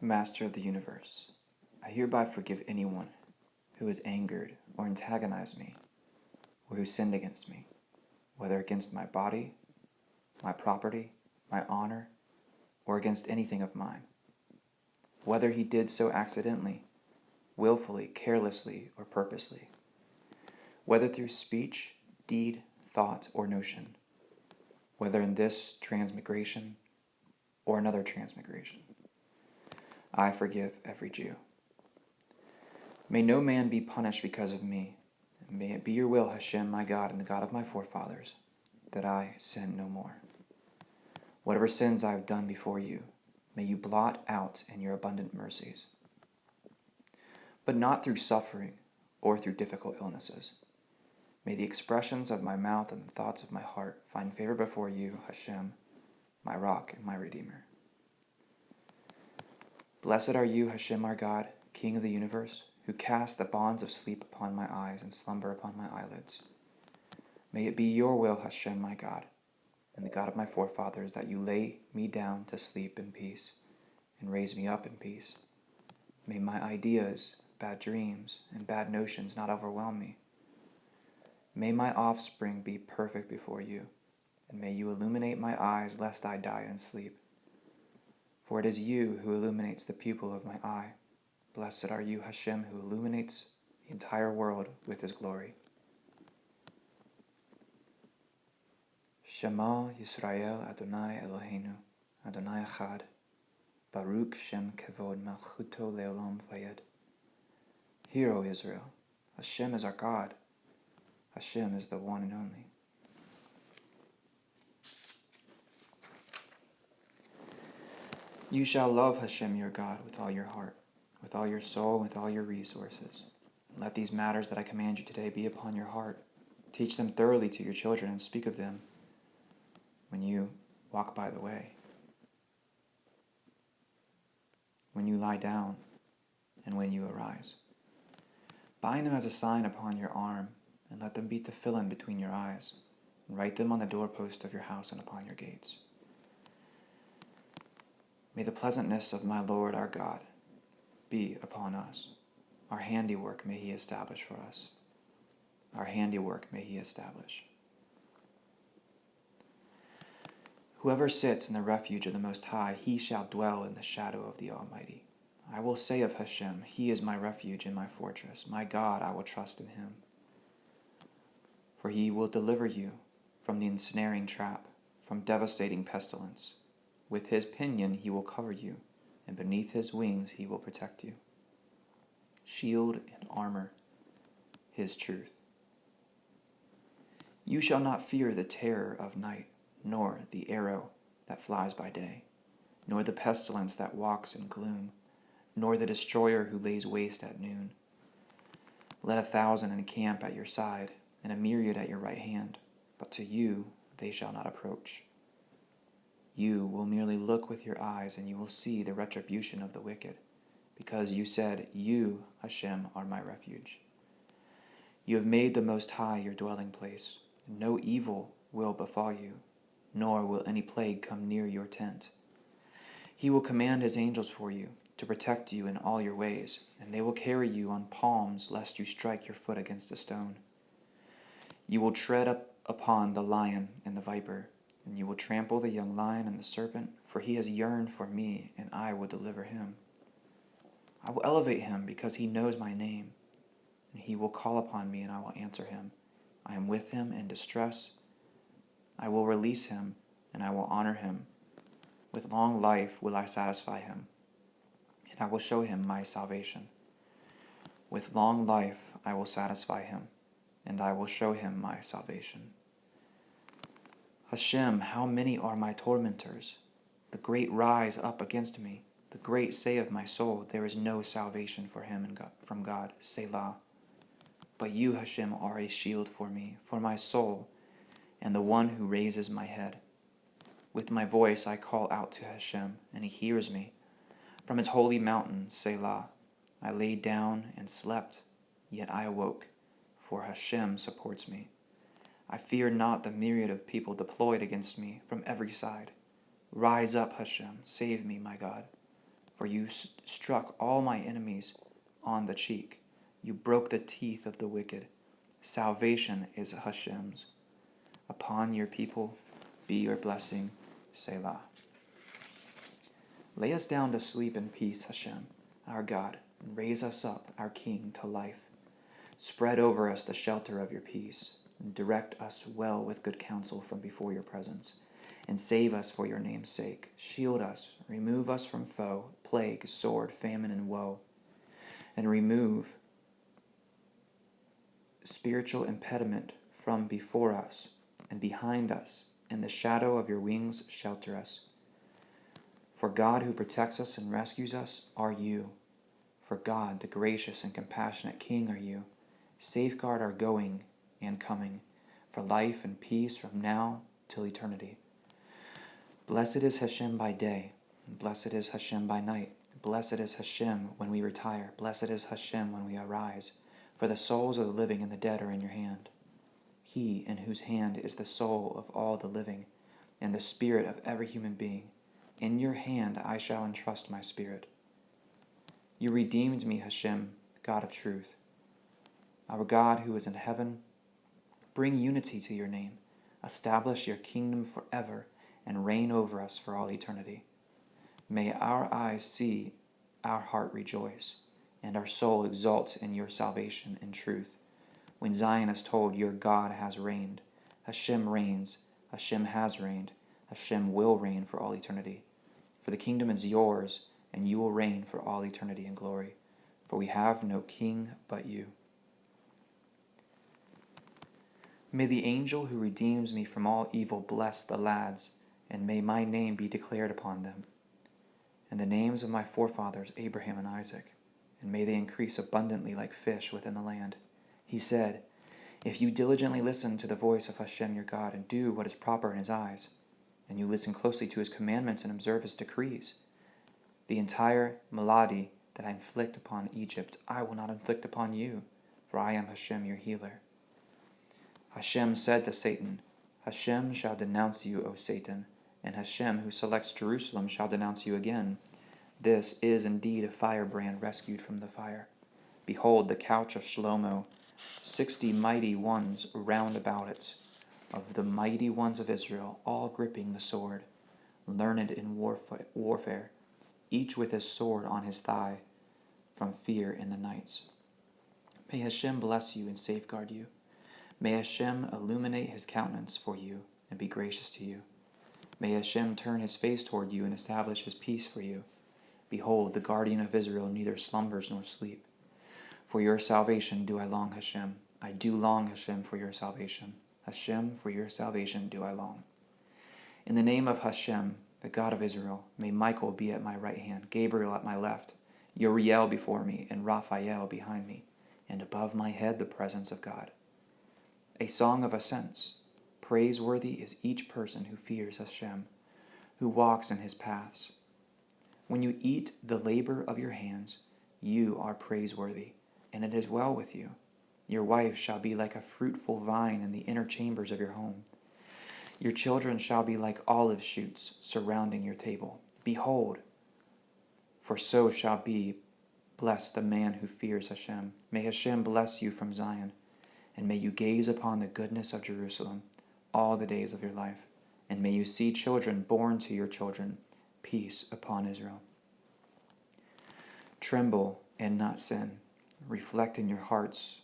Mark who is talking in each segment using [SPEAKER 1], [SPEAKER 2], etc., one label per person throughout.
[SPEAKER 1] Master of the universe, I hereby forgive anyone who has angered or antagonized me, or who sinned against me, whether against my body, my property, my honor, or against anything of mine, whether he did so accidentally, willfully, carelessly, or purposely, whether through speech, deed, thought, or notion, whether in this transmigration or another transmigration. I forgive every Jew. May no man be punished because of me, and may it be your will, Hashem, my God, and the God of my forefathers, that I sin no more. Whatever sins I have done before you, may you blot out in your abundant mercies, but not through suffering or through difficult illnesses. May the expressions of my mouth and the thoughts of my heart find favor before you, Hashem, my rock and my redeemer. Blessed are you, Hashem, our God, King of the universe, who cast the bonds of sleep upon my eyes and slumber upon my eyelids. May it be your will, Hashem, my God, and the God of my forefathers, that you lay me down to sleep in peace and raise me up in peace. May my ideas, bad dreams, and bad notions not overwhelm me. May my offspring be perfect before you, and may you illuminate my eyes lest I die in sleep. For it is you who illuminates the pupil of my eye. Blessed are you, Hashem, who illuminates the entire world with his glory. Shema Yisrael Adonai Eloheinu, Adonai Echad, Baruch Shem Kevod Malchuto Leolam Vayed. Hear, O Israel, Hashem is our God. Hashem is the one and only. You shall love Hashem your God with all your heart, with all your soul, with all your resources. Let these matters that I command you today be upon your heart. Teach them thoroughly to your children and speak of them when you walk by the way, when you lie down, and when you arise. Bind them as a sign upon your arm, and let them be to fill in between your eyes, and write them on the doorpost of your house and upon your gates. May the pleasantness of my Lord our God be upon us. Our handiwork may he establish for us. Our handiwork may he establish. Whoever sits in the refuge of the Most High, he shall dwell in the shadow of the Almighty. I will say of Hashem, he is my refuge and my fortress. My God, I will trust in him. For he will deliver you from the ensnaring trap, from devastating pestilence. With his pinion he will cover you, and beneath his wings he will protect you. Shield and armor, his truth. You shall not fear the terror of night, nor the arrow that flies by day, nor the pestilence that walks in gloom, nor the destroyer who lays waste at noon. Let 1,000 encamp at your side, and a myriad at your right hand, but to you they shall not approach. You will merely look with your eyes, and you will see the retribution of the wicked, because you said, you, Hashem, are my refuge. You have made the Most High your dwelling place, and no evil will befall you, nor will any plague come near your tent. He will command his angels for you, to protect you in all your ways, and they will carry you on palms, lest you strike your foot against a stone. You will tread upon the lion and the viper, and you will trample the young lion and the serpent, for he has yearned for me, and I will deliver him. I will elevate him because he knows my name, and he will call upon me, and I will answer him. I am with him in distress. I will release him, and I will honor him. With long life will I satisfy him, and I will show him my salvation. With long life I will satisfy him, and I will show him my salvation. Hashem, how many are my tormentors? The great rise up against me. The great say of my soul, there is no salvation for him from God. Selah. But you, Hashem, are a shield for me, for my soul, and the one who raises my head. With my voice I call out to Hashem, and he hears me. From his holy mountain, Selah. I lay down and slept, yet I awoke, for Hashem supports me. I fear not the myriad of people deployed against me from every side. Rise up, Hashem, save me, my God. For you struck all my enemies on the cheek. You broke the teeth of the wicked. Salvation is Hashem's. Upon your people be your blessing, Selah. Lay us down to sleep in peace, Hashem, our God, and raise us up, our King, to life. Spread over us the shelter of your peace, and direct us well with good counsel from before your presence, and save us for your name's sake. Shield us, remove us from foe, plague, sword, famine, and woe, and remove spiritual impediment from before us and behind us. In the shadow of your wings shelter us. For God who protects us and rescues us are you. For God, the gracious and compassionate King, are you. Safeguard our going and coming, for life and peace from now till eternity. Blessed is Hashem by day, and blessed is Hashem by night. Blessed is Hashem when we retire. Blessed is Hashem when we arise. For the souls of the living and the dead are in your hand. He in whose hand is the soul of all the living, and the spirit of every human being. In your hand I shall entrust my spirit. You redeemed me, Hashem, God of truth. Our God who is in heaven, bring unity to your name. Establish your kingdom forever, and reign over us for all eternity. May our eyes see, our heart rejoice, and our soul exult in your salvation and truth. When Zion is told, your God has reigned. Hashem reigns. Hashem has reigned. Hashem will reign for all eternity. For the kingdom is yours, and you will reign for all eternity in glory. For we have no king but you. May the angel who redeems me from all evil bless the lads, and may my name be declared upon them, and the names of my forefathers Abraham and Isaac, and may they increase abundantly like fish within the land. He said, if you diligently listen to the voice of Hashem your God, and do what is proper in his eyes, and you listen closely to his commandments and observe his decrees, the entire malady that I inflict upon Egypt, I will not inflict upon you, for I am Hashem your healer. Hashem said to Satan, Hashem shall denounce you, O Satan, and Hashem who selects Jerusalem shall denounce you again. This is indeed a firebrand rescued from the fire. Behold the couch of Shlomo, 60 mighty ones round about it, of the mighty ones of Israel, all gripping the sword, learned in warfare, each with his sword on his thigh, from fear in the nights. May Hashem bless you and safeguard you. May Hashem illuminate his countenance for you and be gracious to you. May Hashem turn his face toward you and establish his peace for you. Behold, the guardian of Israel neither slumbers nor sleep. For your salvation do I long, Hashem. I do long, Hashem, for your salvation. Hashem, for your salvation do I long. In the name of Hashem, the God of Israel, may Michael be at my right hand, Gabriel at my left, Uriel before me, and Raphael behind me, and above my head the presence of God. A song of ascents. Praiseworthy is each person who fears Hashem, who walks in his paths. When you eat the labor of your hands, you are praiseworthy, and it is well with you. Your wife shall be like a fruitful vine in the inner chambers of your home. Your children shall be like olive shoots surrounding your table. Behold, for so shall be blessed the man who fears Hashem. May Hashem bless you from Zion, and may you gaze upon the goodness of Jerusalem all the days of your life, and may you see children born to your children. Peace upon Israel. Tremble and not sin. Reflect in your hearts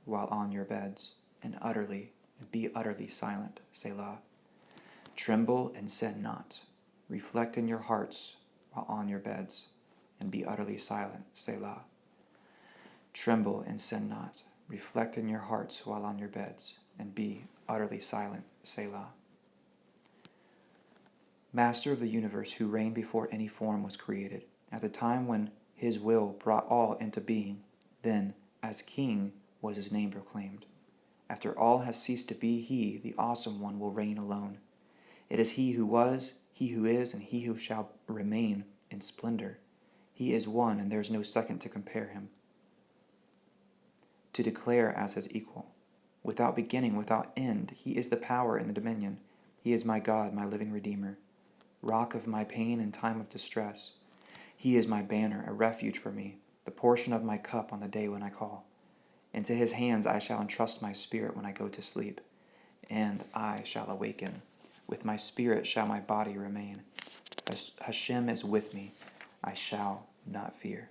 [SPEAKER 1] while on your beds, and be utterly silent. Selah. Tremble and sin not. Reflect in your hearts while on your beds, and be utterly silent. Selah. Tremble and sin not. Reflect in your hearts while on your beds, and be utterly silent. Selah. Master of the universe, who reigned before any form was created, at the time when his will brought all into being, then, as king, was his name proclaimed. After all has ceased to be, he, the awesome one, will reign alone. It is he who was, he who is, and he who shall remain in splendor. He is one, and there is no second to compare him, to declare as his equal. Without beginning, without end, he is the power and the dominion. He is my God, my living Redeemer, rock of my pain in time of distress. He is my banner, a refuge for me, the portion of my cup on the day when I call. Into his hands I shall entrust my spirit when I go to sleep, and I shall awaken. With my spirit shall my body remain. Hashem is with me, I shall not fear.